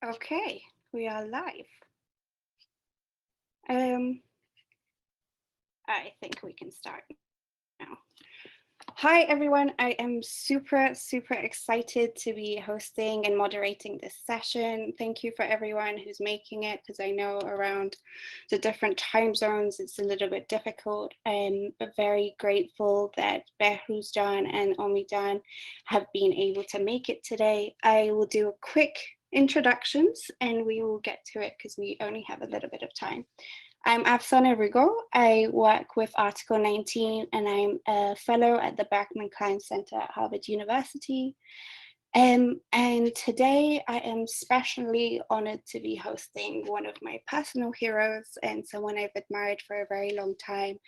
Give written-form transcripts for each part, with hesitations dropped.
Okay, we are live. I think we can start now. Hi, everyone. I am super excited to be hosting and moderating this session. Thank you for everyone who's making it, because I know around the different time zones, it's a little bit difficult. But very grateful that Behruzjan and Omijan have been able to make it today. I will do a quick introductions and we will get to it because we only have a little bit of time. I'm Afsana Rigo. I work with Article 19 and I'm a fellow at the Berkman Klein Center at Harvard University. And today I am especially honored to be hosting one of my personal heroes and someone I've admired for a very long time,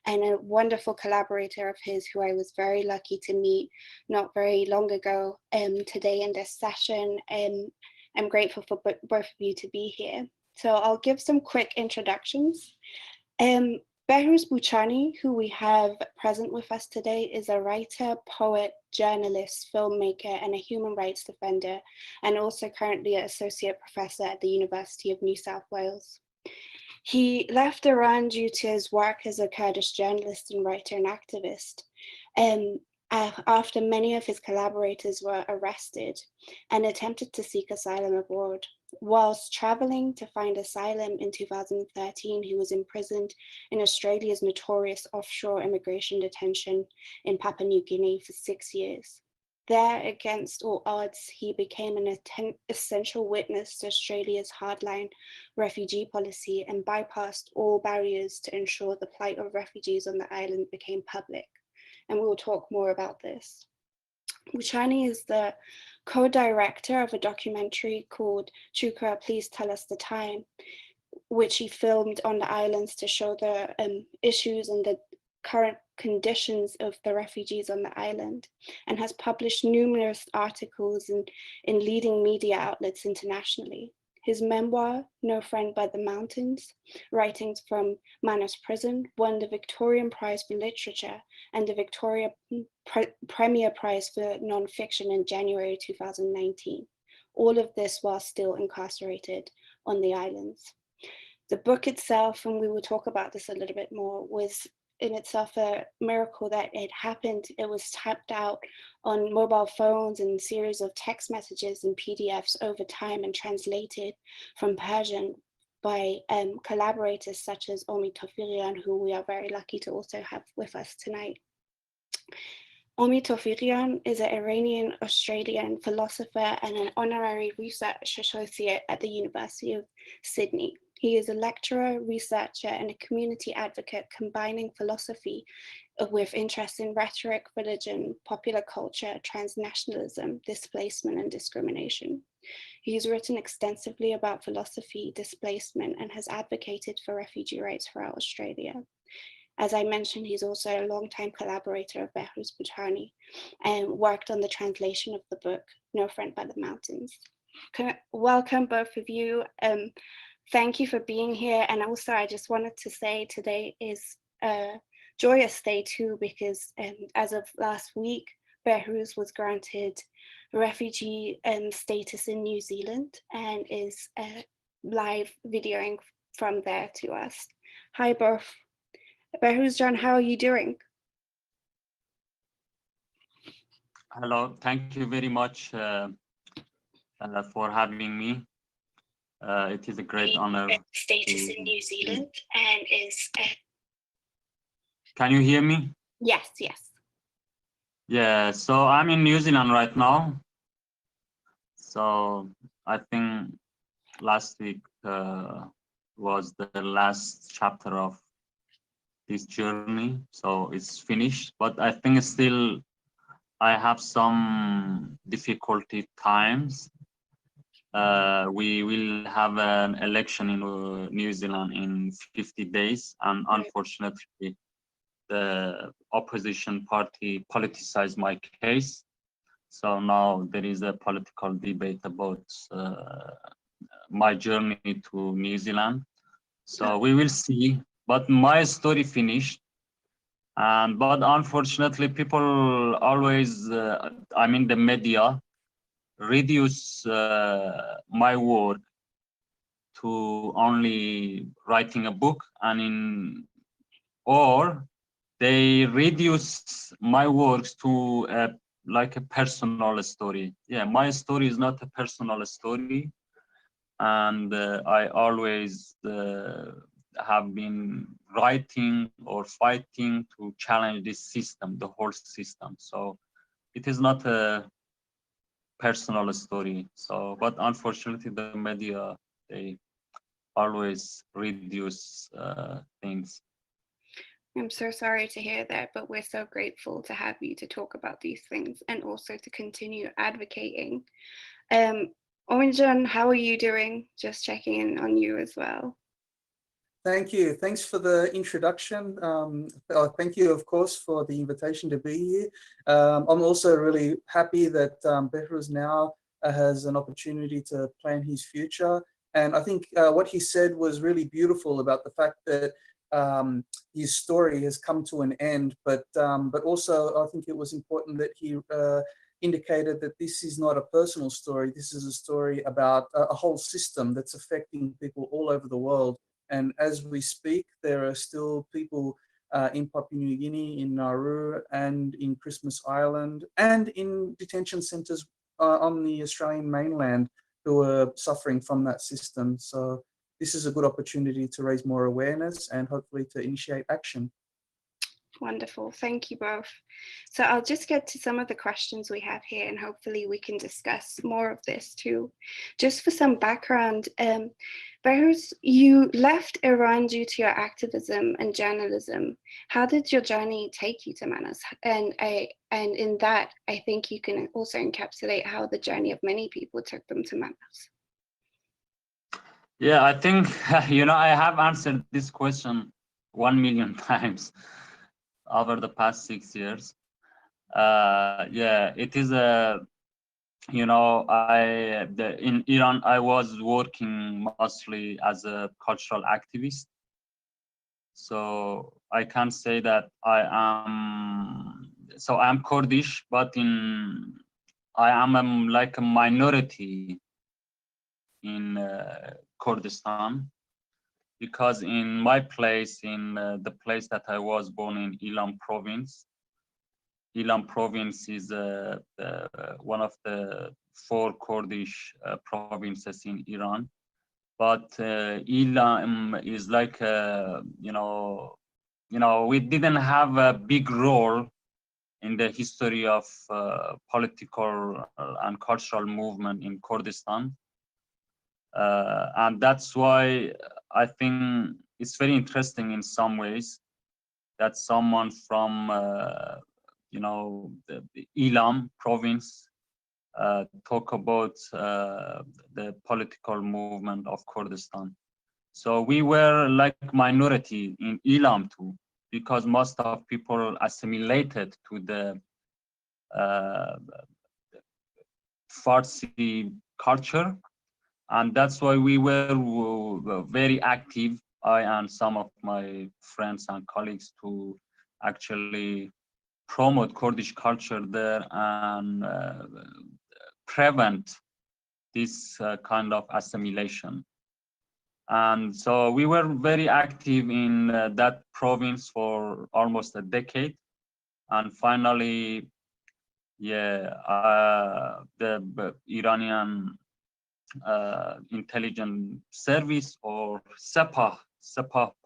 and a wonderful collaborator of his who I was very lucky to meet not very long ago. Today in this session, I'm grateful for both of you to be here. So I'll give some quick introductions. Behruz Boochani, who we have present with us today, is a writer, poet, journalist, filmmaker, and a human rights defender, and also currently an associate professor at the University of New South Wales. He left Iran due to his work as a Kurdish journalist and writer and activist. After many of his collaborators were arrested and attempted to seek asylum abroad. Whilst traveling to find asylum in 2013, he was imprisoned in Australia's notorious offshore immigration detention in Papua New Guinea for 6 years. There, against all odds, he became an essential witness to Australia's hardline refugee policy and bypassed all barriers to ensure the plight of refugees on the island became public. And we will talk more about this. Boochani is the co-director of a documentary called Chukra, Please Tell Us the Time, which he filmed on the islands to show the issues and the current conditions of the refugees on the island, and has published numerous articles in leading media outlets internationally. His memoir, No Friend by the Mountains, Writings from Manus Prison, won the Victorian Prize for Literature and the Victoria Premier Prize for Nonfiction in January 2019. All of this while still incarcerated on the islands. The book itself, and we will talk about this a little bit more, was in itself a miracle that it happened. It was typed out on mobile phones and series of text messages and PDFs over time and translated from Persian by collaborators such as Omi Tofirian, who we are very lucky to also have with us tonight. Omi Tofirian is an Iranian-Australian philosopher and an honorary research associate at the University of Sydney. He is a lecturer, researcher, and a community advocate combining philosophy with interest in rhetoric, religion, popular culture, transnationalism, displacement, and discrimination. He's written extensively about philosophy, displacement, and has advocated for refugee rights throughout Australia. As I mentioned, he's also a longtime collaborator of Behruz Boochani and worked on the translation of the book, No Friend by the Mountains. Welcome, both of you. Thank you for being here. And also, I just wanted to say today is a joyous day too, because as of last week, Behruz was granted refugee status in New Zealand and is live videoing from there to us. Hi, both. Behruzjan, how are you doing? Hello, thank you very much for having me. It is a great honor. Status in New Zealand and is. Can you hear me? Yes. Yeah, so I'm in New Zealand right now. So I think last week was the last chapter of this journey. So it's finished, but I think still I have some difficulty times. We will have an election in New Zealand in 50 days, and unfortunately, the opposition party politicized my case. So now there is a political debate about my journey to New Zealand. So we will see, but my story finished. But unfortunately, people always, I mean the media, reduce my work to only writing a book, or they reduce my works to like a personal story. Yeah, my story is not a personal story, and I always have been writing or fighting to challenge this system, the whole system. So it is not a personal story. So, but unfortunately, the media, they always reduce things. I'm so sorry to hear that, but we're so grateful to have you to talk about these things and also to continue advocating. Oranjan, how are you doing? Just checking in on you as well. Thank you. Thanks for the introduction. Thank you, of course, for the invitation to be here. I'm also really happy that Behruz now has an opportunity to plan his future. And I think what he said was really beautiful about the fact that his story has come to an end, but also I think it was important that he indicated that this is not a personal story. This is a story about a whole system that's affecting people all over the world. And as we speak, there are still people in Papua New Guinea, in Nauru, and in Christmas Island, and in detention centres on the Australian mainland who are suffering from that system. So this is a good opportunity to raise more awareness and hopefully to initiate action. Wonderful. Thank you both. So I'll just get to some of the questions we have here and hopefully we can discuss more of this too. Just for some background, Behruz, you left Iran due to your activism and journalism. How did your journey take you to Manus? And in that, I think you can also encapsulate how the journey of many people took them to Manus. Yeah, I think, I have answered this question 1 million times over the past 6 years. Yeah, it is in Iran, I was working mostly as a cultural activist. So I can say that I'm Kurdish, but I am like a minority in Kurdistan, because in my place, in the place that I was born in, Ilam province is one of the 4 Kurdish provinces in Iran. But Ilam is like, we didn't have a big role in the history of political and cultural movement in Kurdistan. And that's why I think it's very interesting in some ways that someone from the Ilam province talk about the political movement of Kurdistan. So we were like minority in Ilam too, because most of people assimilated to the Farsi culture. And that's why we were very active, I and some of my friends and colleagues, to actually promote Kurdish culture there and prevent this kind of assimilation. And so we were very active in that province for almost a decade. And finally, the Iranian intelligence service, or Sepah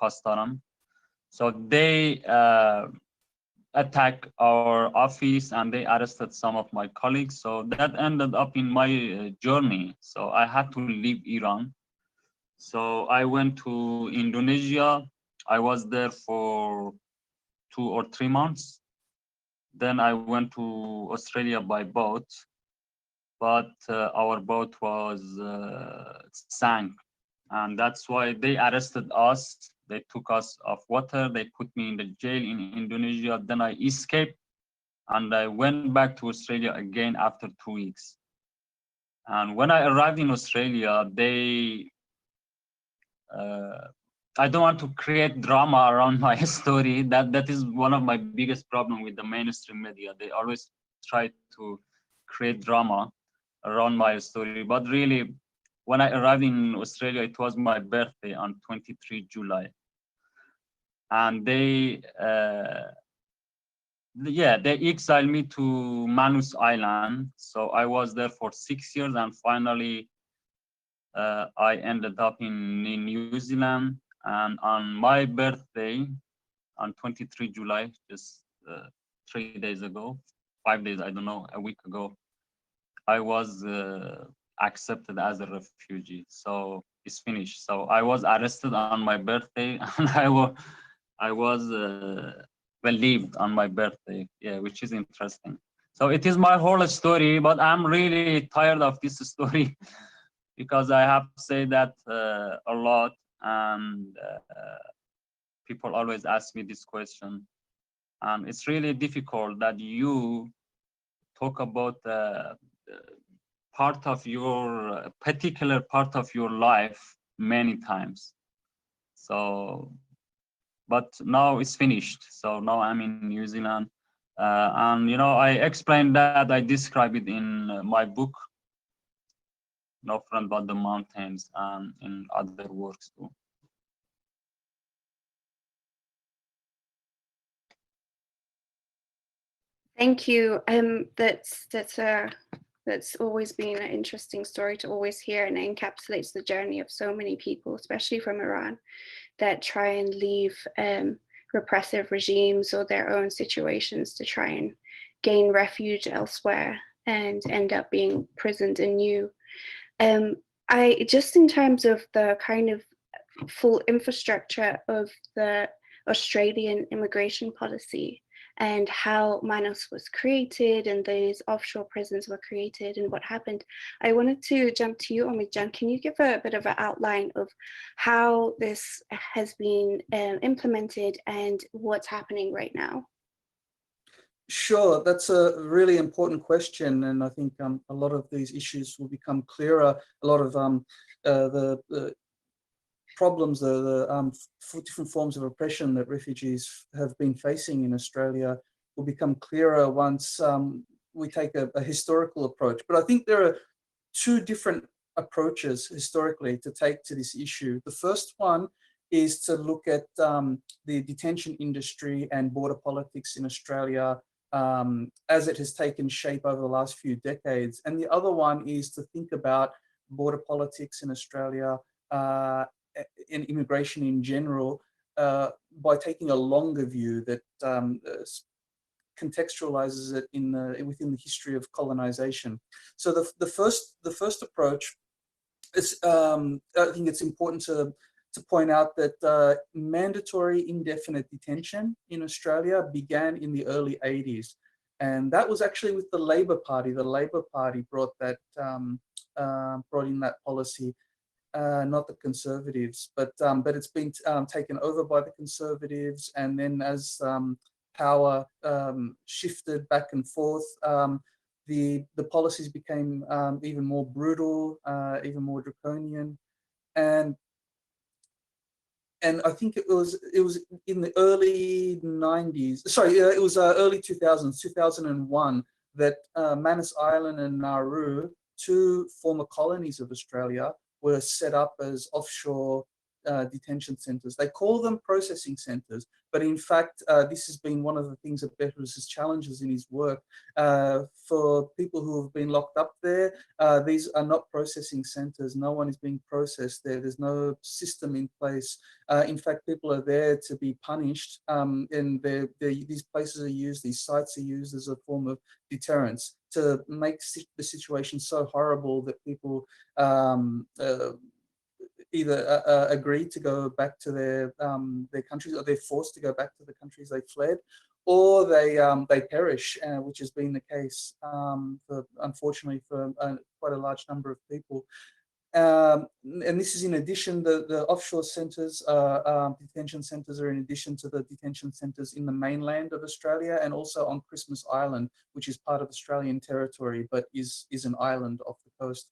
Pastaram. So they attacked our office and they arrested some of my colleagues. So that ended up in my journey. So I had to leave Iran. So I went to Indonesia. I was there for 2 or 3 months. Then I went to Australia by boat, but our boat was sank, and that's why they arrested us. They took us off water. They put me in the jail in Indonesia. Then I escaped, and I went back to Australia again after 2 weeks. And when I arrived in Australia, I don't want to create drama around my story. That is one of my biggest problem with the mainstream media. They always try to create drama around my story. But really, when I arrived in Australia, it was my birthday on 23 July. And they exiled me to Manus Island. So I was there for 6 years, and finally I ended up in New Zealand. And on my birthday, on 23 July, just 3 days ago, 5 days, I don't know, a week ago, I was accepted as a refugee. So it's finished. So I was arrested on my birthday, and I was believed on my birthday. Yeah, which is interesting. So it is my whole story, but I'm really tired of this story because I have said that a lot, and people always ask me this question. And it's really difficult that you talk about part of your particular part of your life many times. So, but now it's finished. So now I'm in New Zealand, and I explained that, I describe it in my book, No Friend But the Mountains, and in other works too. Thank you. That's always been an interesting story to always hear, and it encapsulates the journey of so many people, especially from Iran, that try and leave repressive regimes or their own situations to try and gain refuge elsewhere and end up being imprisoned anew. I just, in terms of the kind of full infrastructure of the Australian immigration policy and how Manus was created and those offshore prisons were created and what happened, I wanted to jump to you, Omidjan. Can you give a bit of an outline of how this has been implemented and what's happening right now? Sure, that's a really important question, and I think a lot of these issues will become clearer. A lot of the problems, the different forms of oppression that refugees have been facing in Australia will become clearer once we take a historical approach. But I think there are two different approaches historically to take to this issue. The first one is to look at the detention industry and border politics in Australia as it has taken shape over the last few decades. And the other one is to think about border politics in Australia and immigration in general by taking a longer view that contextualizes it within the history of colonization. So the first approach is, I think it's important to point out that mandatory indefinite detention in Australia began in the early 80s. And that was actually with the Labor Party. The Labor Party brought in that policy, not the Conservatives, but it's been taken over by the Conservatives. And then as power shifted back and forth, the policies became even more brutal, even more draconian. And I think it was in the early 90s, sorry, it was early 2000s, 2001, that Manus Island and Nauru, two former colonies of Australia, were set up as offshore detention centres. They call them processing centres, but in fact, this has been one of the things that Behruz's challenges in his work. For people who have been locked up there, these are not processing centres. No one is being processed there. There's no system in place. In fact, people are there to be punished, and these places are used, these sites are used as a form of deterrence to make the situation so horrible that people either agree to go back to their countries, or they're forced to go back to the countries they fled, or they perish, which has been the case, unfortunately, for quite a large number of people. And this is in addition, the offshore centres, detention centres, are in addition to the detention centres in the mainland of Australia, and also on Christmas Island, which is part of Australian territory, but is an island off the coast,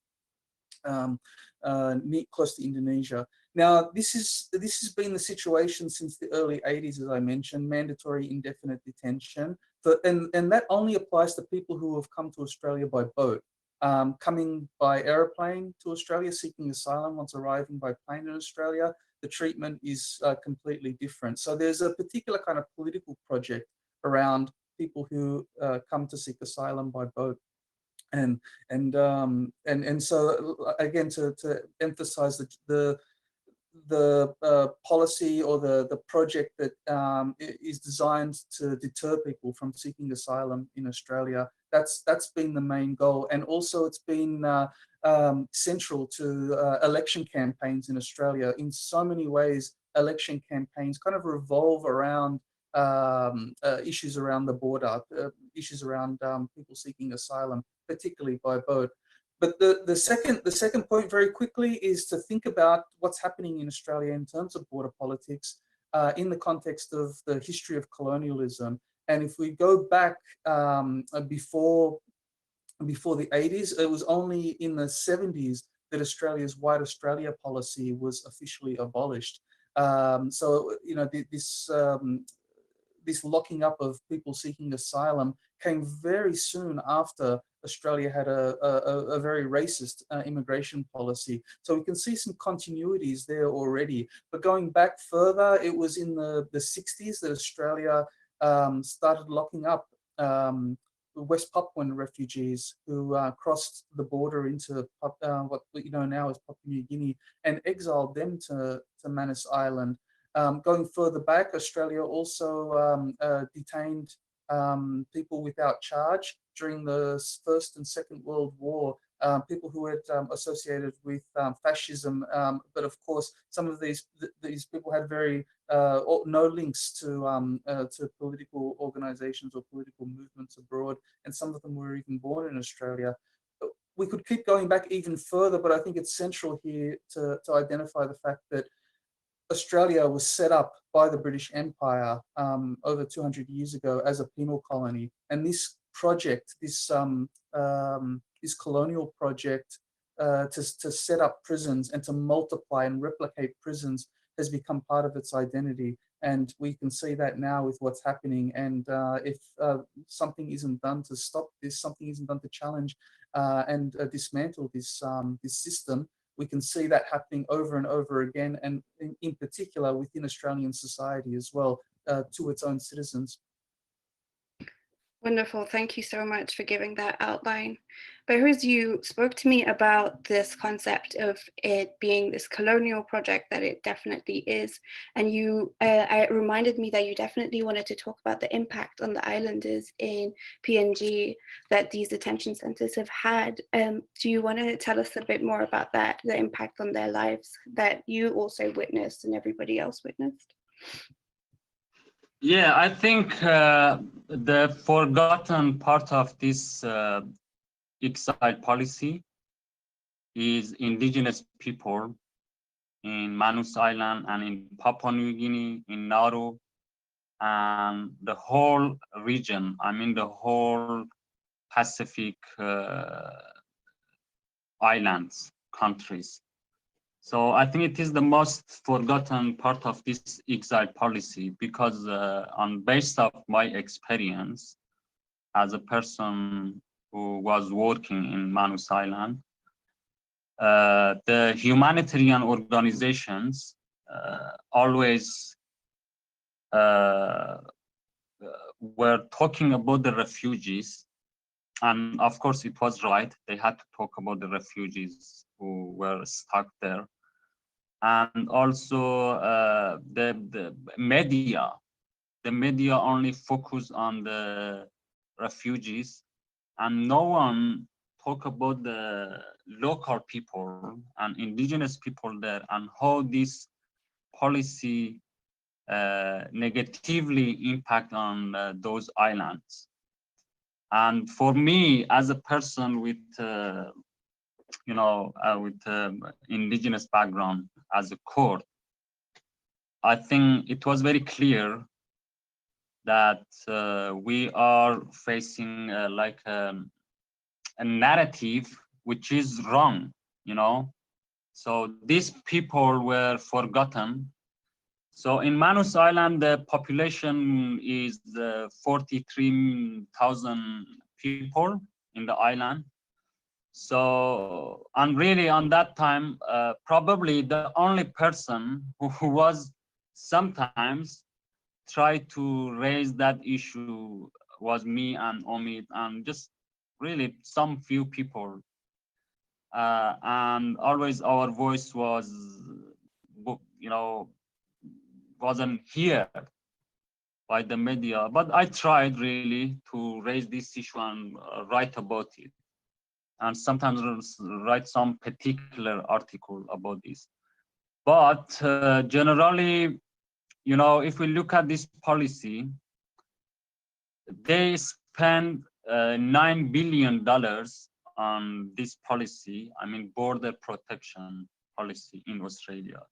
close to Indonesia. Now, this has been the situation since the early 80s, as I mentioned, mandatory indefinite detention, and that only applies to people who have come to Australia by boat. coming by aeroplane to Australia, seeking asylum. Once arriving by plane in Australia, the treatment is completely different. So there's a particular kind of political project around people who come to seek asylum by boat. And so again, to emphasize the policy or the project that is designed to deter people from seeking asylum in Australia. That's been the main goal, and also it's been central to election campaigns in Australia. In so many ways, election campaigns kind of revolve around issues around the border, issues around people seeking asylum, particularly by boat. But the second point, very quickly, is to think about what's happening in Australia in terms of border politics in the context of the history of colonialism. And if we go back before the 80s, it was only in the 70s that Australia's White Australia policy was officially abolished. So you know, this locking up of people seeking asylum came very soon after Australia had a very racist immigration policy. So we can see some continuities there already. But going back further, it was in the 60s that Australia started locking up West Papuan refugees who crossed the border into what you know now as Papua New Guinea and exiled them to Manus Island. Going further back, Australia also detained people without charge during the First and Second World War, people who had associated with fascism. But of course, some of these people had very no links to political organizations or political movements abroad, and some of them were even born in Australia. We could keep going back even further, but I think it's central here to identify the fact that Australia was set up by the British Empire over 200 years ago as a penal colony, and this project, this colonial project to set up prisons and to multiply and replicate prisons has become part of its identity. And we can see that now with what's happening. And if something isn't done to stop this, something isn't done to challenge and dismantle this system, we can see that happening over and over again, and in particular within Australian society as well, to its own citizens. Wonderful. Thank you so much for giving that outline. Behrooz, you spoke to me about this concept of it being this colonial project that it definitely is. And you it reminded me that you definitely wanted to talk about the impact on the islanders in PNG that these detention centers have had. Do you want to tell us a bit more about that, the impact on their lives that you also witnessed and everybody else witnessed? Yeah, I think the forgotten part of this exile policy is indigenous people in Manus Island and in Papua New Guinea, in Nauru, and the whole region. I mean, the whole Pacific islands, countries. So I think it is the most forgotten part of this exile policy, because on based of my experience as a person who was working in Manus Island, the humanitarian organizations always were talking about the refugees. And of course, it was right. They had to talk about the refugees who were stuck there. And also the media only focus on the refugees, and no one talk about the local people and indigenous people there, and how this policy negatively impact on those islands. And for me, as a person with indigenous background as a core, I think it was very clear that we are facing like a narrative which is wrong, you know. So these people were forgotten. So in Manus Island, the population is 43,000 people in the island. So, and really on that time, probably the only person who was sometimes try to raise that issue was me and Omid, and just really some few people. And always our voice was, wasn't heard by the media. But I tried really to raise this issue and write about it, and sometimes write some particular article about this. But generally, if we look at this policy, they spend $9 billion on this policy, I mean border protection policy in Australia.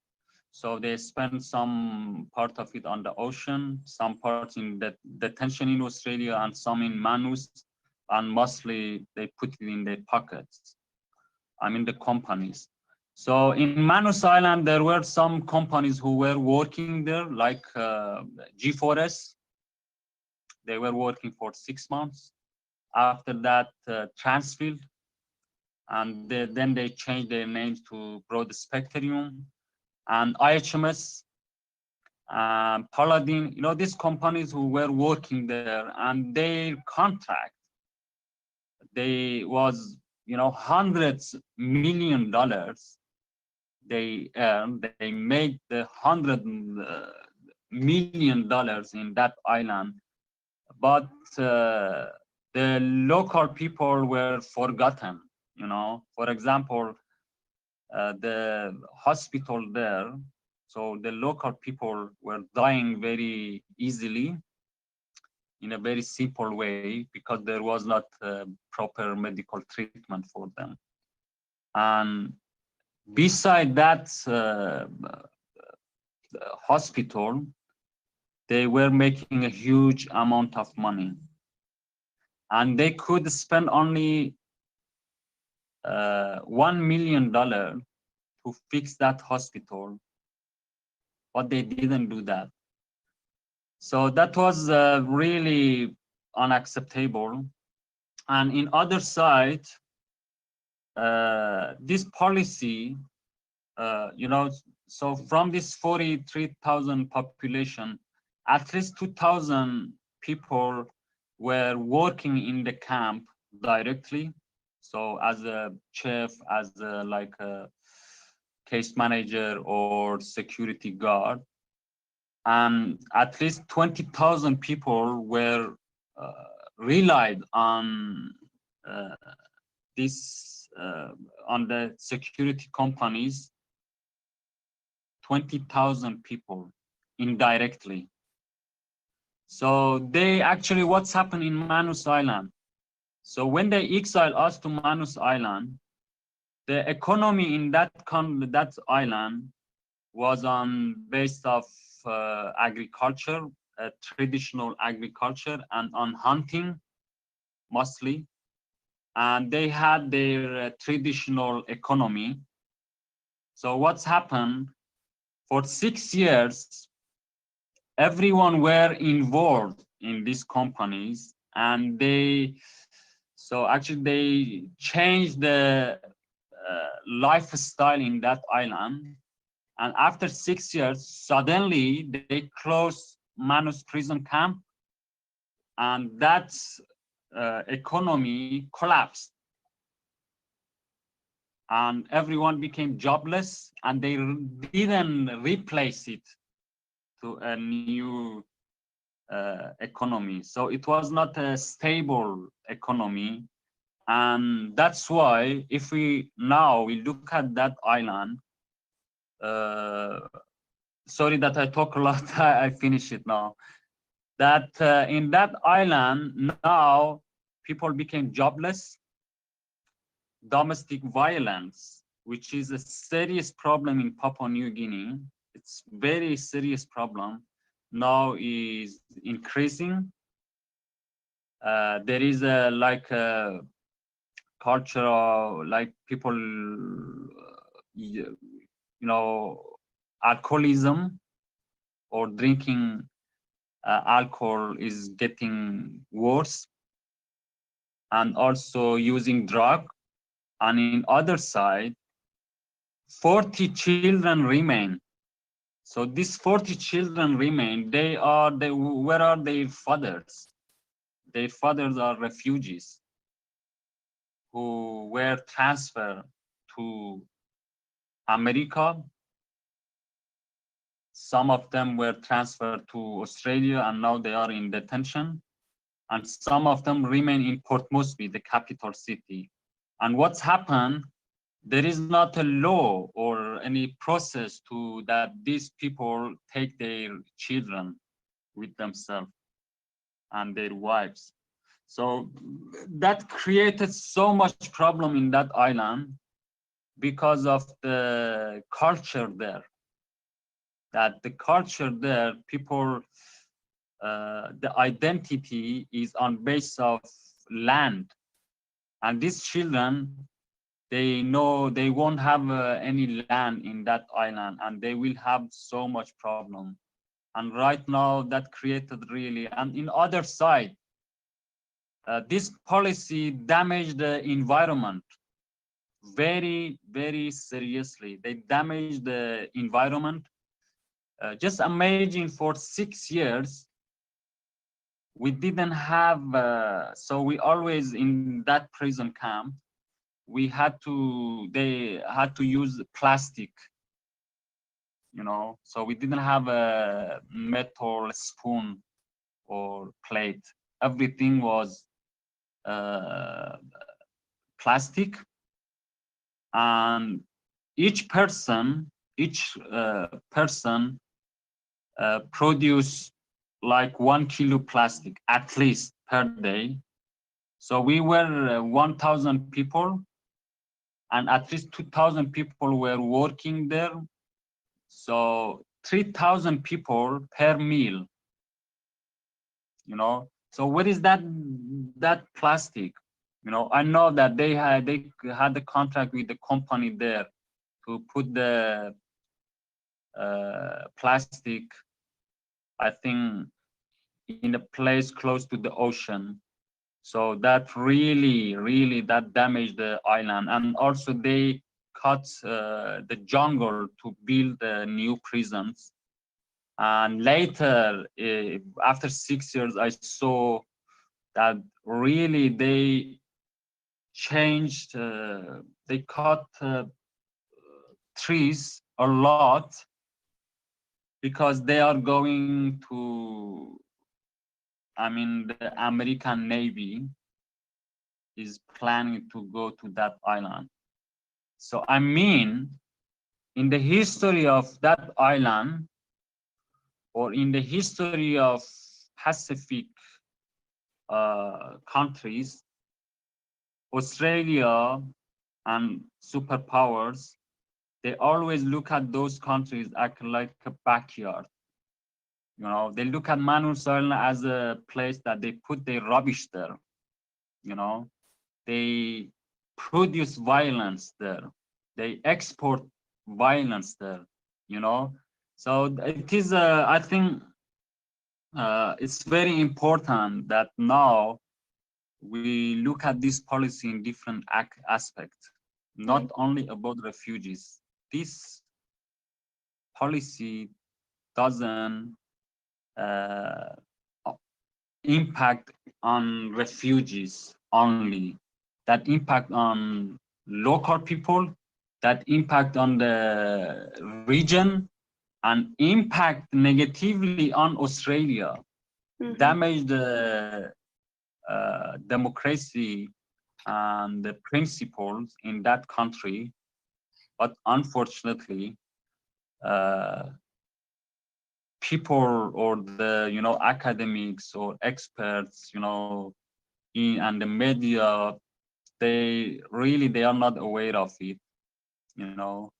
So they spend some part of it on the ocean, some part in the detention in Australia, and some in Manus, and mostly they put it in their pockets, I mean the companies. So in Manus Island, there were some companies who were working there, like G4S. They were working for 6 months. After that, Transfield, and then they changed their names to Broad Spectrum, and IHMS, Paladin. These companies who were working there, and their contract, they was, hundreds million dollars they earned. They made the $100 million in that island, but the local people were forgotten. For example, the hospital there, so the local people were dying very easily in a very simple way because there was not proper medical treatment for them. And beside that hospital, they were making a huge amount of money, and they could spend only $1 million to fix that hospital, but they didn't do that. So that was really unacceptable. And in other side, this policy, so from this 43,000 population, at least 2,000 people were working in the camp directly. So as a chef, as like a case manager or security guard, and at least 20,000 people were relied on this on the security companies. 20,000 people indirectly. So they actually, what's happened in Manus Island? So when they exiled us to Manus Island, the economy in that island was based of agriculture, traditional agriculture, and on hunting mostly. And they had their traditional economy. So what's happened? For 6 years, everyone were involved in these companies, and they changed the lifestyle in that island. And after 6 years, suddenly they closed Manus prison camp, and that economy collapsed, and everyone became jobless, and they didn't replace it to a new economy. So it was not a stable economy. And that's why if we look at that island, sorry that I talk a lot, I finish it now, that in that island now people became jobless. Domestic violence, which is a serious problem in Papua New Guinea, it's very serious problem, now is increasing. There is a culture of like people, alcoholism or drinking alcohol is getting worse, and also using drug. and in other side, 40 children remain. So these 40 children remain. Where are their fathers? Their fathers are refugees who were transferred to America. Some of them were transferred to Australia and now they are in detention. And some of them remain in Port Moresby, the capital city. And what's happened, there is not a law or any process to that these people take their children with themselves and their wives. So that created so much problem in that island because of the culture there. That the culture there, people, the identity is on base of land. And these children, they know they won't have any land in that island and they will have so much problem. And right now that created really, and in other side, this policy damaged the environment very, very seriously. They damaged the environment. Just imagine for 6 years, we didn't have, so we always in that prison camp, they had to use plastic, you know, so we didn't have a metal spoon or plate. Everything was plastic, and each person produce like 1 kilo plastic at least per day. So we were 1,000 people, and at least 2,000 people were working there. So 3,000 people per meal, you know. So what is that plastic? You know, I know that they had the contract with the company there to put the plastic, I think, in a place close to the ocean. So that really that damaged the island. And also they cut the jungle to build new prisons. And later, after 6 years, I saw that really they changed, they cut trees a lot because they are going to, I mean, the American Navy is planning to go to that island. So I mean, in the history of that island, or in the history of Pacific countries, Australia and superpowers, they always look at those countries like a backyard. You know, they look at Manus Island as a place that they put their rubbish there. You know, they produce violence there. They export violence there. You know, so it is. I think it's very important that now we look at this policy in different aspects, not only about refugees. This policy doesn't impact on refugees only, that impact on local people, that impact on the region, and impact negatively on Australia, damage the democracy and the principles in that country. But unfortunately, people or the, you know, academics or experts, you know, and the media, they are not aware of it, you know.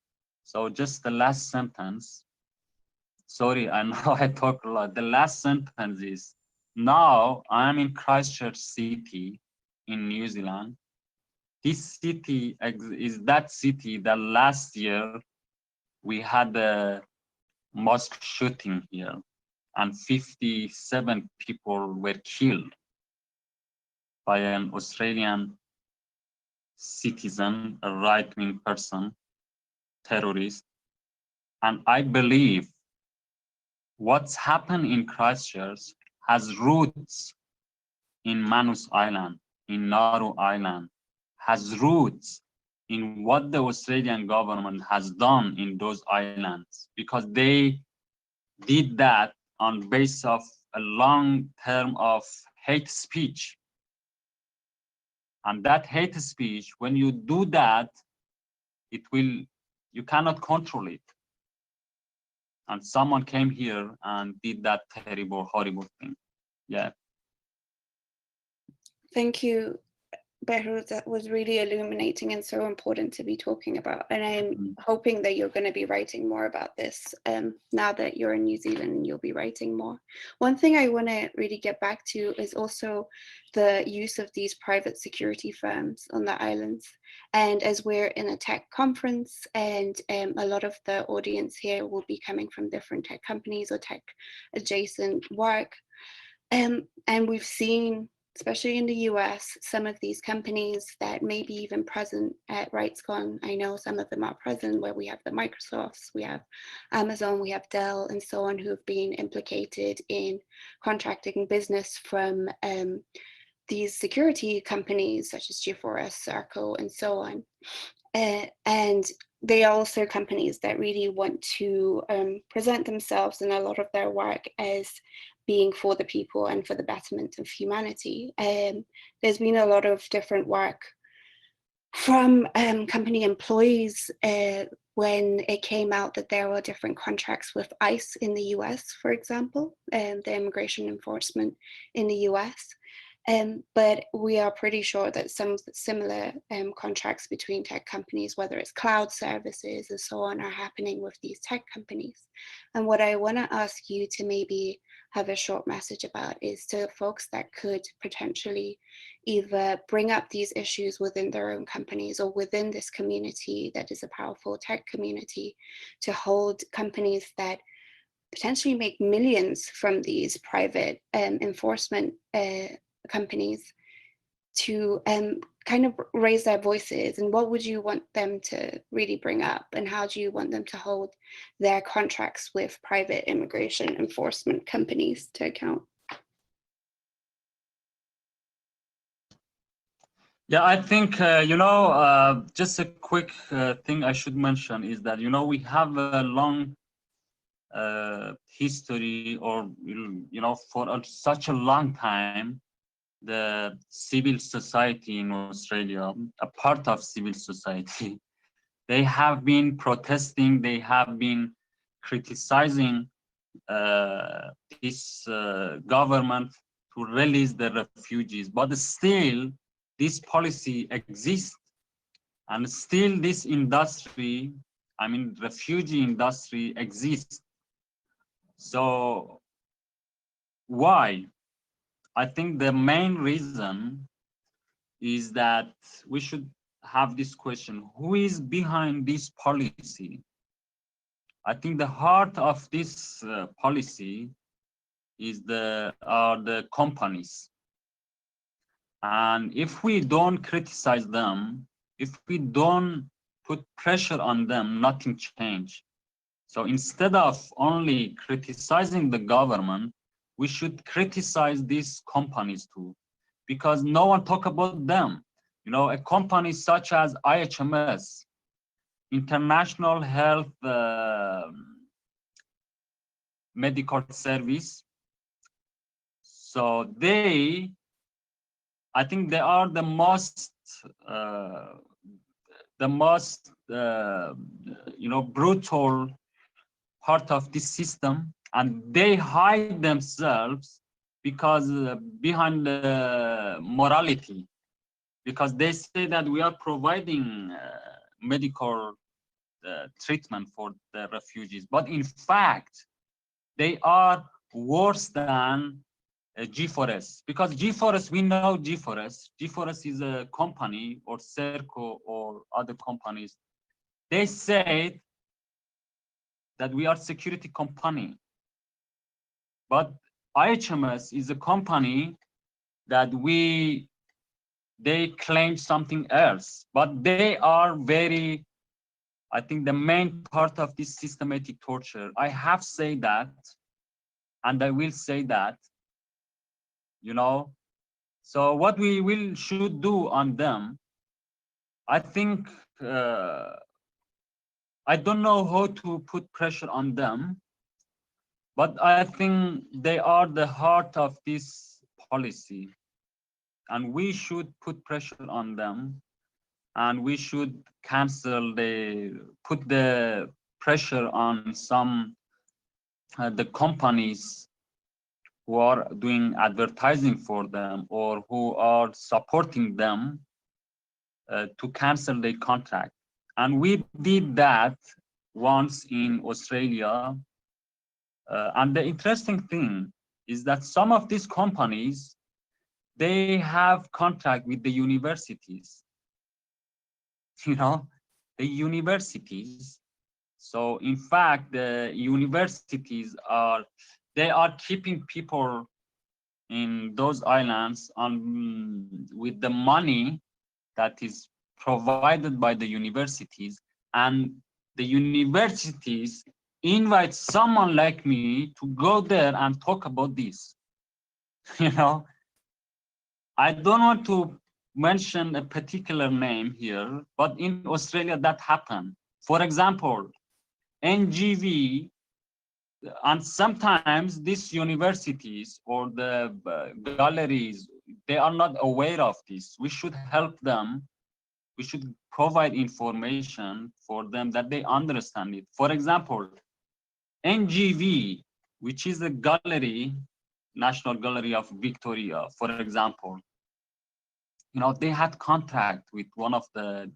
So just the last sentence, sorry, I know I talk a lot. The last sentence is, now I'm in Christchurch City in New Zealand. This city is that city that last year we had a mosque shooting here and 57 people were killed by an Australian citizen, a right-wing person, terrorist. And I believe what's happened in Christchurch has roots in Manus Island, in Nauru Island, has roots in what the Australian government has done in those islands, because they did that on base of a long term of hate speech. And that hate speech, when you do that, you cannot control it. And someone came here and did that terrible, horrible thing. Yeah. Thank you, Behruz. That was really illuminating and so important to be talking about. And I'm hoping that you're going to be writing more about this now that you're in New Zealand, you'll be writing more. One thing I want to really get back to is also the use of these private security firms on the islands. And as we're in a tech conference, and a lot of the audience here will be coming from different tech companies or tech adjacent work. And we've seen, especially in the US, some of these companies that may be even present at RightsCon. I know some of them are present, where we have the Microsofts, we have Amazon, we have Dell, and so on, who have been implicated in contracting business from these security companies such as G4S, Circle, and so on. And they are also companies that really want to present themselves and a lot of their work as being for the people and for the betterment of humanity. There's been a lot of different work from company employees when it came out that there were different contracts with ICE in the US, for example, the immigration enforcement in the US. But we are pretty sure that some similar contracts between tech companies, whether it's cloud services and so on, are happening with these tech companies. And what I want to ask you to maybe have a short message about is to folks that could potentially either bring up these issues within their own companies or within this community that is a powerful tech community, to hold companies that potentially make millions from these private enforcement companies to kind of raise their voices. And what would you want them to really bring up, and how do you want them to hold their contracts with private immigration enforcement companies to account? Yeah, I think, just a quick thing I should mention is that, we have a long history, or, for such a long time, the civil society in Australia, a part of civil society, they have been protesting, they have been criticizing this government to release the refugees, but still this policy exists, and still this industry, refugee industry exists. So why? I think the main reason is that we should have this question: who is behind this policy? I think the heart of this policy are the companies. And if we don't criticize them, if we don't put pressure on them, nothing changes. So instead of only criticizing the government, we should criticize these companies too, because no one talk about them. A company such as IHMS, International Health Medical Service. So I think they are the most brutal part of this system, and they hide themselves because behind the morality, because they say that we are providing medical treatment for the refugees, but in fact they are worse than G4S, because G4S, we know G4S is a company, or Serco or other companies. They say that we are security company, but IHMS is a company that we they claim something else, but they are very, I think, the main part of this systematic torture. I have said that, and I will say that, you know. So what we should do on them, I think, I don't know how to put pressure on them, but I think they are the heart of this policy, and we should put pressure on them, and we should put the pressure on some the companies who are doing advertising for them or who are supporting them to cancel their contract. And we did that once in Australia. And the interesting thing is that some of these companies, they have contract with the universities, you know, the universities. So in fact, the universities they are keeping people in those islands with the money that is provided by the universities, and the universities invite someone like me to go there and talk about this. You know, I don't want to mention a particular name here, but in Australia that happened. For example, NGV, and sometimes these universities or the galleries, they are not aware of this. We should help them. We should provide information for them that they understand it. For example, NGV, which is a gallery, National Gallery of Victoria, for example, you know, they had contact with one of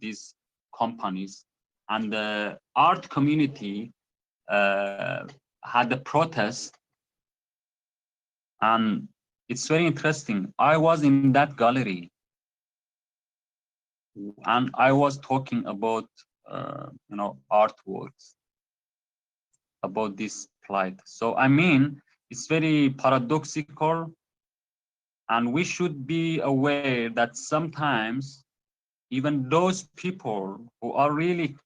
these companies, and the art community had a protest. And it's very interesting. I was in that gallery, and I was talking about you know, artworks, about this plight. So I mean, it's very paradoxical, and we should be aware that sometimes even those people who are really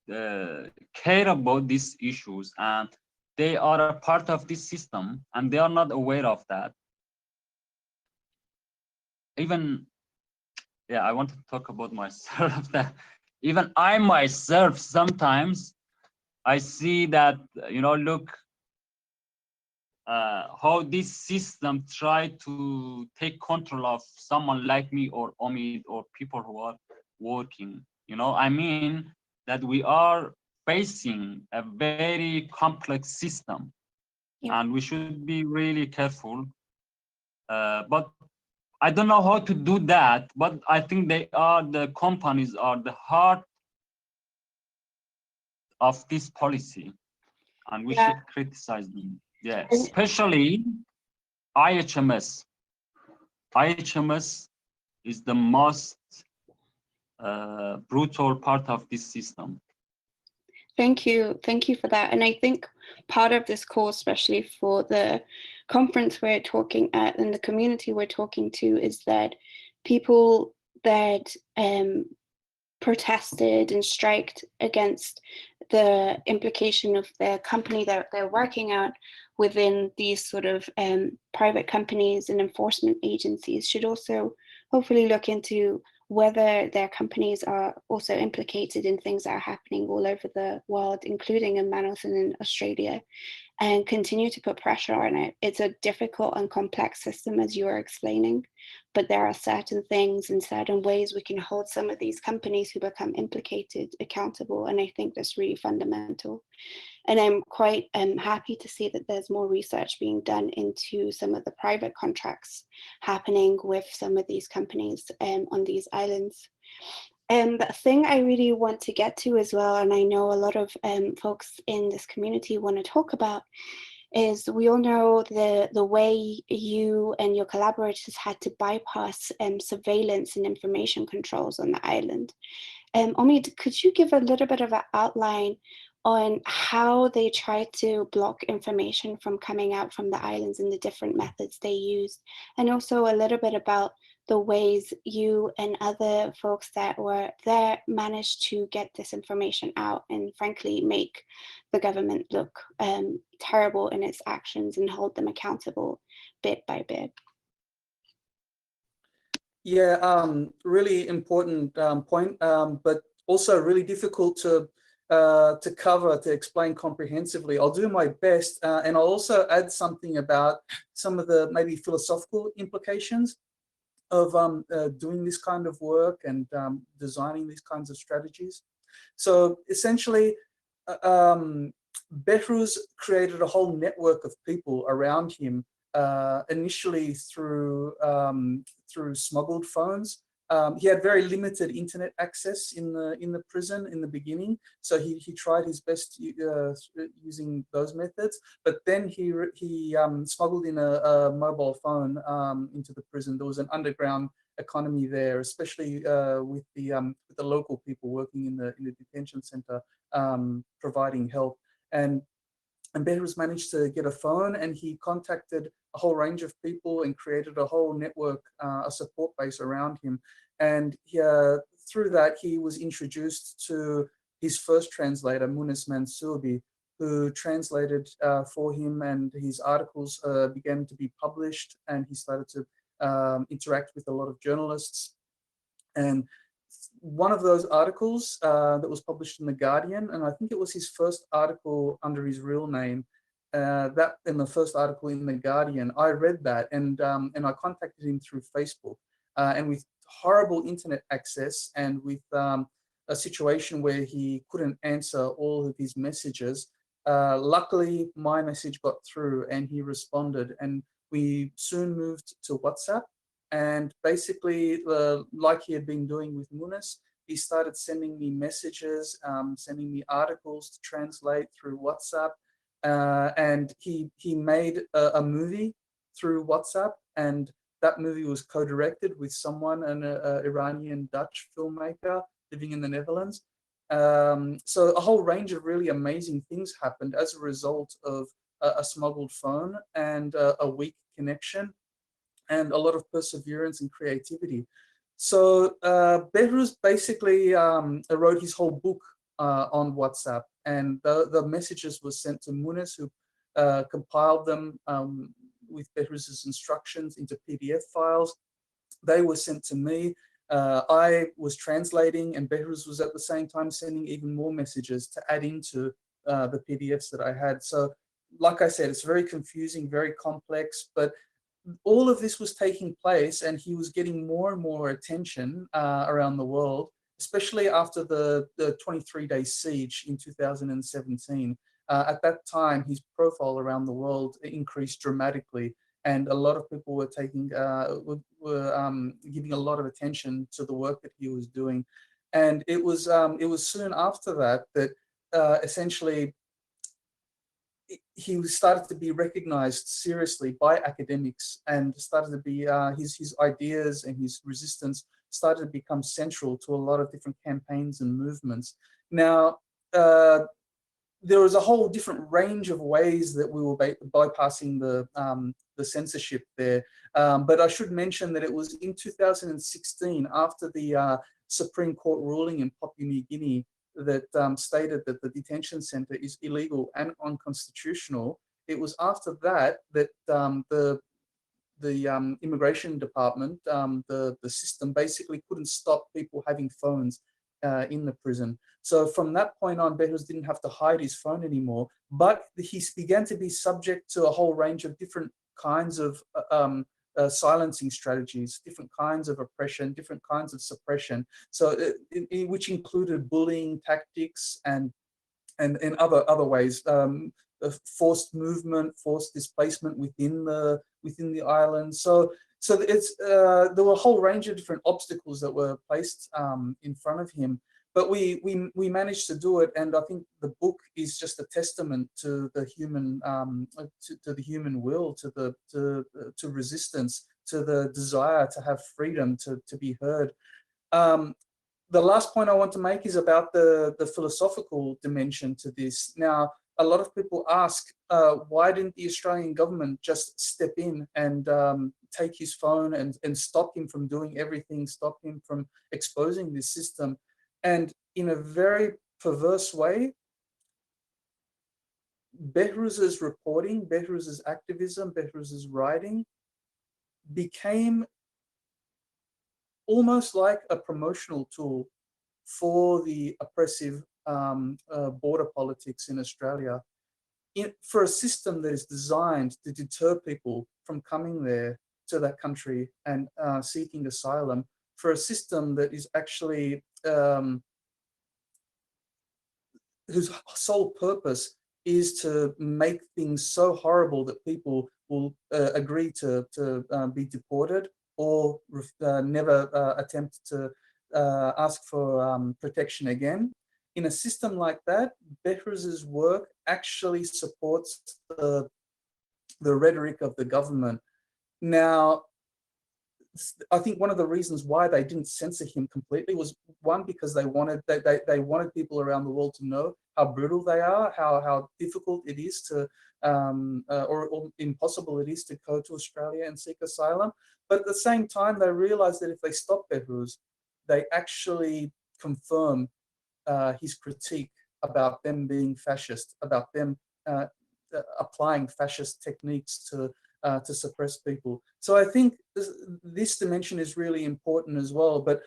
care about these issues, and they are a part of this system, and they are not aware of that. Even, yeah, I want to talk about myself. That even I myself, sometimes I see that, you know, look, how this system try to take control of someone like me or Omid or people who are working. You know, I mean that we are facing a very complex system, Yeah. and we should be really careful. But I don't know how to do that, but I think the companies are the heart of this policy, and we Yeah. should criticize them. Yeah, especially IHMS. IHMS is the most brutal part of this system. Thank you for that. And I think part of this call, especially for the conference we're talking at and the community we're talking to, is that people that protested and striked against the implication of the company that they're working at within these sort of private companies and enforcement agencies should also hopefully look into whether their companies are also implicated in things that are happening all over the world, including in Manus and in Australia, and continue to put pressure on it. It's a difficult and complex system, as you are explaining, but there are certain things and certain ways we can hold some of these companies who become implicated accountable, and I think that's really fundamental. And I'm quite happy to see that there's more research being done into some of the private contracts happening with some of these companies on these islands. And the thing I really want to get to as well, and I know a lot of folks in this community want to talk about, is we all know the way you and your collaborators had to bypass surveillance and information controls on the island. Omid, could you give a little bit of an outline on how they tried to block information from coming out from the islands and the different methods they used, and also a little bit about the ways you and other folks that were there managed to get this information out and frankly make the government look terrible in its actions and hold them accountable bit by bit. Yeah, really important point, but also really difficult to cover, to explain comprehensively. I'll do my best, and I'll also add something about some of the maybe philosophical implications of doing this kind of work and designing these kinds of strategies. So essentially, Behruz created a whole network of people around him, initially through smuggled phones. He had very limited internet access in the prison in the beginning, so he tried his best using those methods. But then he smuggled in a mobile phone into the prison. There was an underground economy there, especially with the local people working in the detention center, providing help. And Behruz managed to get a phone, and he contacted a whole range of people and created a whole network, a support base around him. And through that, he was introduced to his first translator, Manus, who translated for him, and his articles began to be published, and he started to interact with a lot of journalists. And one of those articles that was published in The Guardian, and I think it was his first article under his real name, that in the first article in The Guardian, I read that, and I contacted him through Facebook. And with horrible internet access, and with a situation where he couldn't answer all of his messages, luckily my message got through and he responded, and we soon moved to WhatsApp. And basically, like he had been doing with Manus, he started sending me messages, sending me articles to translate through WhatsApp. And he made a movie through WhatsApp, and that movie was co-directed with someone, an Iranian Dutch filmmaker living in the Netherlands. So a whole range of really amazing things happened as a result of a smuggled phone and a weak connection, and a lot of perseverance and creativity. So Behruz basically wrote his whole book on WhatsApp, and the messages were sent to Manus, who compiled them with Behruz's instructions into PDF files. They were sent to me. I was translating, and Behruz was at the same time sending even more messages to add into the PDFs that I had. So like I said, it's very confusing, very complex, but all of this was taking place, and he was getting more and more attention around the world, especially after the 23-day siege in 2017. At that time, his profile around the world increased dramatically, and a lot of people were taking giving a lot of attention to the work that he was doing. And it was soon after that essentially he started to be recognized seriously by academics, and started to be his ideas and his resistance started to become central to a lot of different campaigns and movements. Now, there was a whole different range of ways that we were bypassing the censorship there. But I should mention that it was in 2016, after the Supreme Court ruling in Papua New Guinea that stated that the detention center is illegal and unconstitutional. It was after that that the immigration department, the system basically couldn't stop people having phones in the prison. So from that point on, Behruz didn't have to hide his phone anymore, but he began to be subject to a whole range of different kinds of silencing strategies, different kinds of oppression, different kinds of suppression. So which included bullying tactics and other ways, forced movement, forced displacement within the island. So it's there were a whole range of different obstacles that were placed in front of him. But we managed to do it, and I think the book is just a testament to the human to the human will, to resistance, to the desire to have freedom, to be heard. The last point I want to make is about the philosophical dimension to this. Now, a lot of people ask, why didn't the Australian government just step in and take his phone and stop him from doing everything, stop him from exposing this system. And in a very perverse way, Behruz's reporting, Behruz's activism, Behruz's writing became almost like a promotional tool for the oppressive border politics in Australia. For a system that is designed to deter people from coming there to that country and seeking asylum, for a system that is actually whose sole purpose is to make things so horrible that people will agree to be deported or never attempt to ask for protection again. In a system like that, Behruz's work actually supports the rhetoric of the government. Now, I think one of the reasons why they didn't censor him completely was, one, because they wanted people around the world to know how brutal they are, how difficult it is to or impossible it is to go to Australia and seek asylum. But at the same time, they realized that if they stop Behruz, they actually confirm his critique about them being fascist, about them applying fascist techniques to suppress people. So I think this dimension is really important as well. But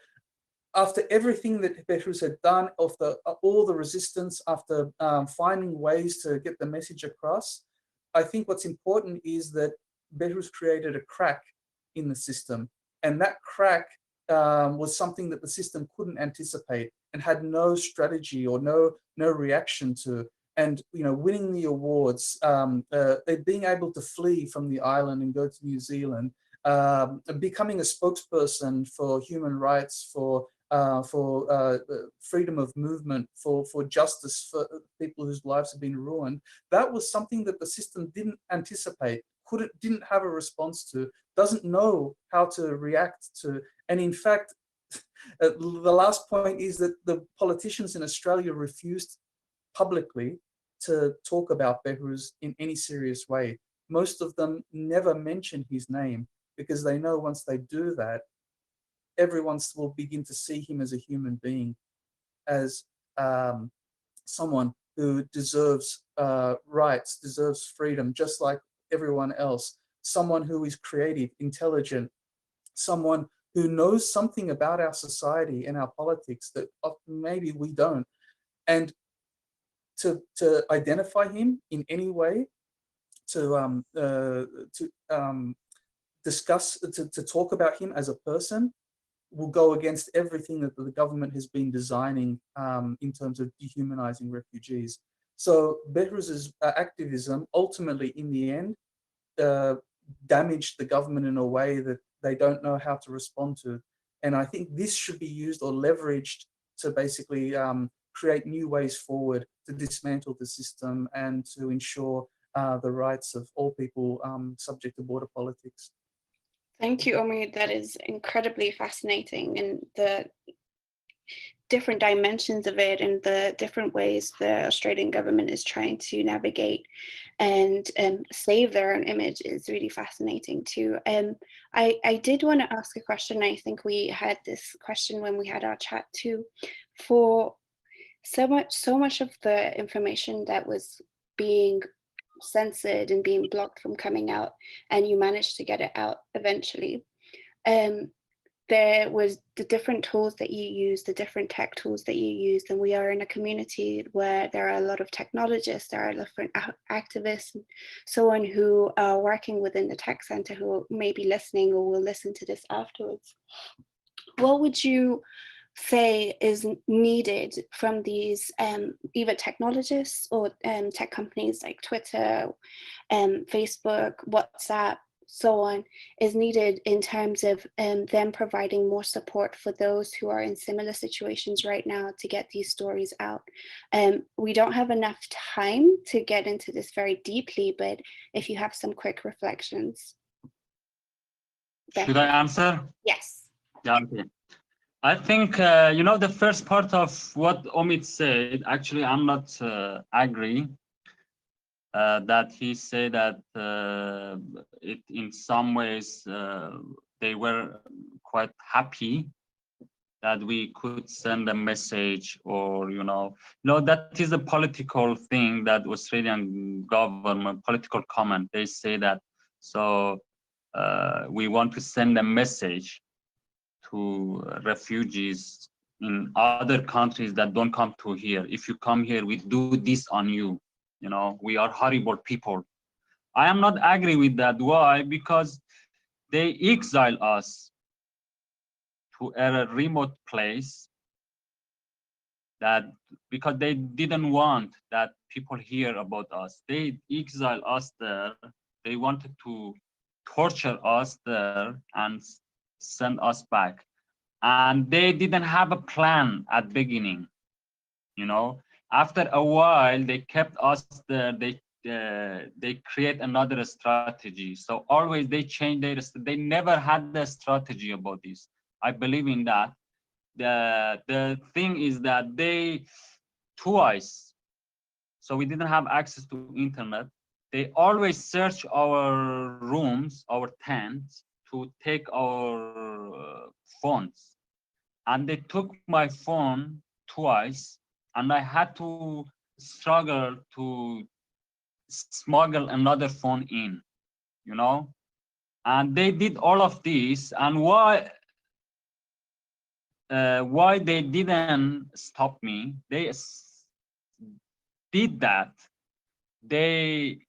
after everything that Behruz had done, after all the resistance, after finding ways to get the message across, I think what's important is that Behruz created a crack in the system. And that crack was something that the system couldn't anticipate and had no strategy or no reaction to. And winning the awards, being able to flee from the island and go to New Zealand, becoming a spokesperson for human rights, for freedom of movement, for justice for people whose lives have been ruined. That was something that the system didn't anticipate, didn't have a response to, doesn't know how to react to. And in fact, the last point is that the politicians in Australia refused publicly to talk about Behruz in any serious way. Most of them never mention his name because they know once they do that, everyone will begin to see him as a human being, as someone who deserves rights, deserves freedom, just like everyone else. Someone who is creative, intelligent, someone who knows something about our society and our politics that maybe we don't. And to identify him in any way, to discuss, to talk about him as a person, will go against everything that the government has been designing in terms of dehumanizing refugees. So Behruz's activism ultimately, in the end, damaged the government in a way that they don't know how to respond to. And I think this should be used or leveraged to basically create new ways forward to dismantle the system and to ensure the rights of all people subject to border politics. Thank you, Omid. That is incredibly fascinating, and the different dimensions of it and the different ways the Australian government is trying to navigate and save their own image is really fascinating too. I did want to ask a question. I think we had this question when we had our chat too. For so much of the information that was being censored and being blocked from coming out, and you managed to get it out eventually, there was the different tools that you use, the different tech tools that you used, and we are in a community where there are a lot of technologists, there are different activists, and so on, who are working within the tech center, who may be listening or will listen to this afterwards. What would you say is needed from these either technologists or tech companies like Twitter, Facebook, WhatsApp, so on, is needed in terms of them providing more support for those who are in similar situations right now to get these stories out? We don't have enough time to get into this very deeply, but if you have some quick reflections. Should I answer? Yes. Yeah, okay. I think, the first part of what Omid said, actually, I'm not agree. that he said that it in some ways they were quite happy that we could send a message, or that is a political thing that Australian government, political comment. They say that, so we want to send a message to refugees in other countries that don't come to here. If you come here, we do this on you. We are horrible people. I am not agree with that. Why? Because they exile us to a remote place, that because they didn't want that people hear about us. They exile us there. They wanted to torture us there and send us back. And they didn't have a plan at beginning. After a while, they kept us there. They create another strategy. So always they change they never had the strategy about this. I believe in that. The thing is that they twice, so we didn't have access to internet. They always search our rooms, our tents, to take our phones, and they took my phone twice, and I had to struggle to smuggle another phone in, and they did all of this. And why they didn't stop me? They did that. They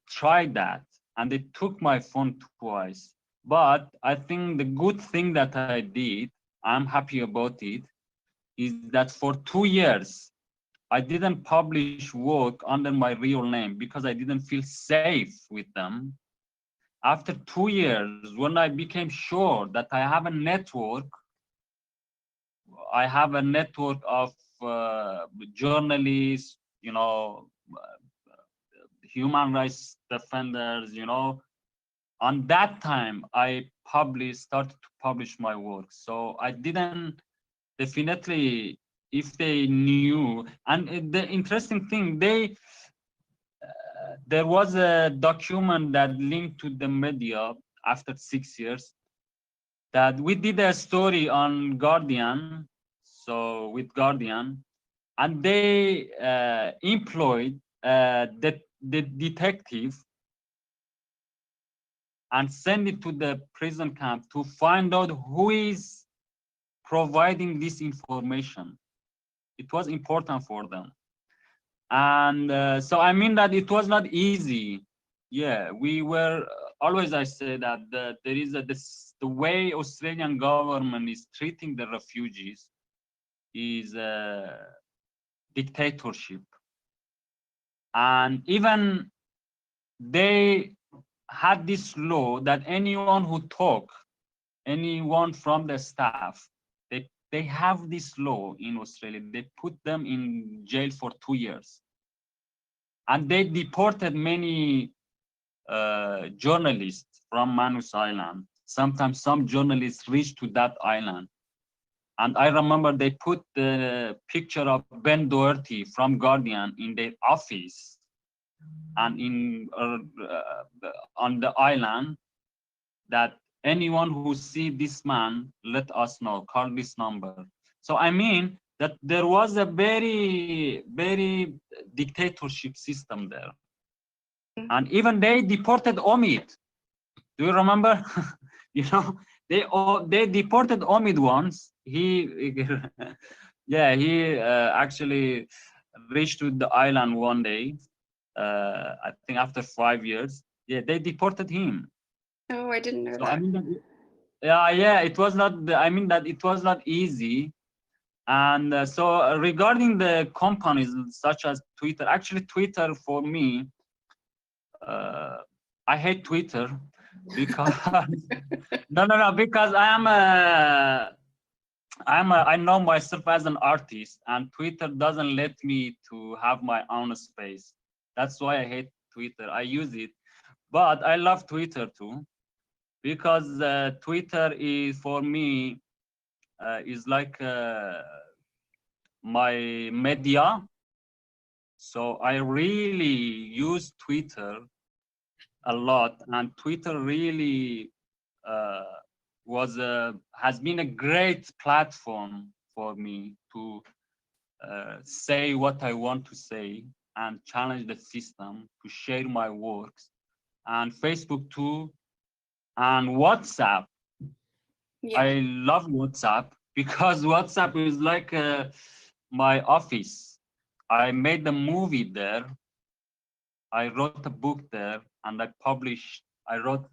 tried that, and they took my phone twice. But I think the good thing that I did, I'm happy about it, is that for 2 years, I didn't publish work under my real name because I didn't feel safe with them. After 2 years, when I became sure that I have a network of journalists, human rights defenders, on that time I started to publish my work. So I didn't, definitely, if they knew. And the interesting thing, there was a document that linked to the media after 6 years, that we did a story on Guardian, so with Guardian, and they employed the detective and send it to the prison camp to find out who is providing this information. It was important for them. And so I mean that it was not easy. Yeah, we were always, I say that there is the way Australian government is treating the refugees is a dictatorship. And even they had this law that anyone who anyone from the staff, they have this law in Australia. They put them in jail for 2 years. And they deported many journalists from Manus Island. Sometimes some journalists reached to that island. And I remember they put the picture of Ben Doherty from Guardian in their office and on the island, that anyone who see this man, let us know, call this number. So I mean that there was a very, very dictatorship system there. And even they deported Omid. Do you remember? They deported Omid once. He actually reached to the island one day. I think after 5 years. Yeah, they deported him. Oh, I didn't know So that. I mean, it was not. I mean that it was not easy. And so regarding the companies such as Twitter, actually Twitter for me, I hate Twitter because no, because I know myself as an artist, and Twitter doesn't let me to have my own space. That's why I hate Twitter. I use it, but I love Twitter too, because Twitter is, for me, is like my media, So I really use Twitter a lot, and Twitter really has been a great platform for me to say what I want to say and challenge the system, to share my works, and Facebook too, and WhatsApp. Yeah. I love WhatsApp because WhatsApp is like my office. I made a movie there. I wrote a book there, and I wrote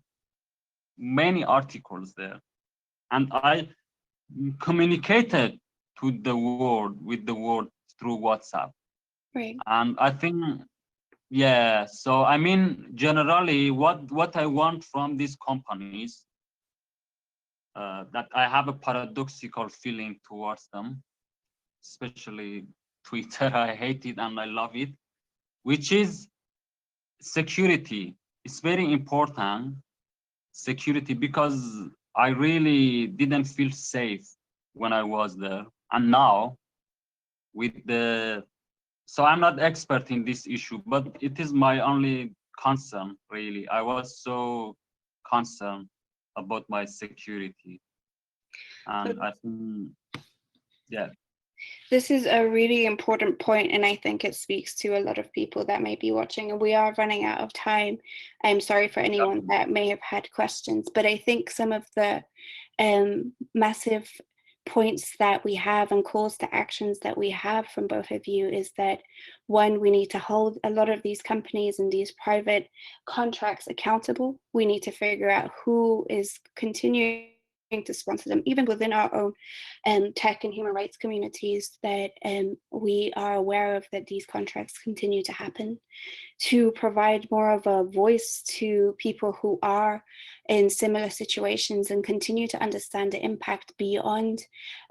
many articles there, and I communicated with the world through WhatsApp. Right. And I think, yeah, so I mean, generally, what I want from these companies, that I have a paradoxical feeling towards them, especially Twitter. I hate it and I love it, which is security. It's very important, security, because I really didn't feel safe when I was there. And now with so I'm not expert in this issue, but it is my only concern, really. I was so concerned about my security. And I think, yeah. This is a really important point, and I think it speaks to a lot of people that may be watching, and we are running out of time. I'm sorry for anyone that may have had questions, but I think some of the massive points that we have and calls to actions that we have from both of you is that, one, we need to hold a lot of these companies and these private contracts accountable. We need to figure out who is continuing to sponsor them, even within our own tech and human rights communities, that we are aware of that these contracts continue to happen, to provide more of a voice to people who are in similar situations and continue to understand the impact beyond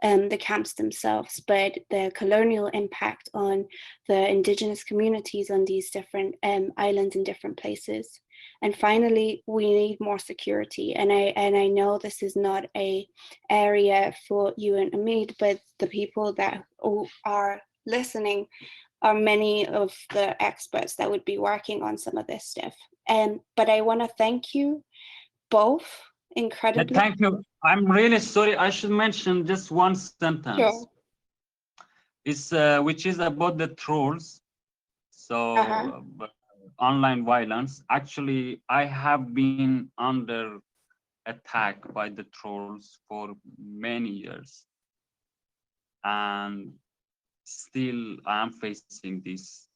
the camps themselves, but the colonial impact on the indigenous communities on these different islands in different places. And finally, we need more security. And I know this is not a area for you and Amit, but the people that are listening are many of the experts that would be working on some of this stuff. But I want to thank you both incredibly. Thank you. I'm really sorry. I should mention just one sentence. Sure. It's, which is about the trolls. So online violence. Actually, I have been under attack by the trolls for many years, and still I am facing this.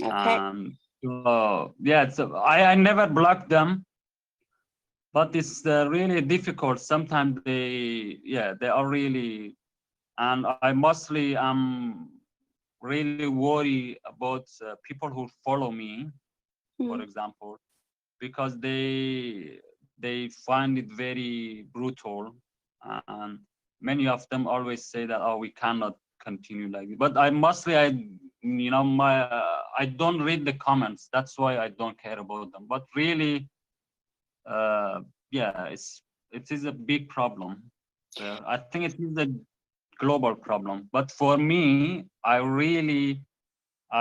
Okay. Yeah, so I never blocked them, but it's really difficult. Sometimes they are really, and I mostly am really worry about people who follow me, for example, because they find it very brutal, and many of them always say that, oh, we cannot continue like this. But I don't read the comments. That's why I don't care about them. But really, yeah, it is a big problem. I think it is a global problem. But for me, I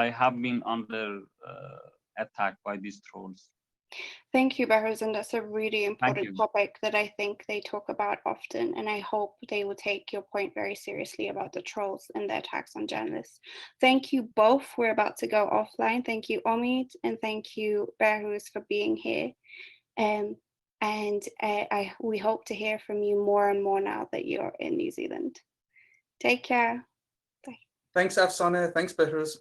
have been under attack by these trolls. Thank you, Behrooz, and that's a really important topic that I think they talk about often, and I hope they will take your point very seriously about the trolls and the attacks on journalists. Thank you both. We're about to go offline. Thank you, Omid, and thank you, Behrooz, for being here. We hope to hear from you more and more now that you're in New Zealand. Take care. Bye. Thanks, Afsana. Thanks, Behrooz.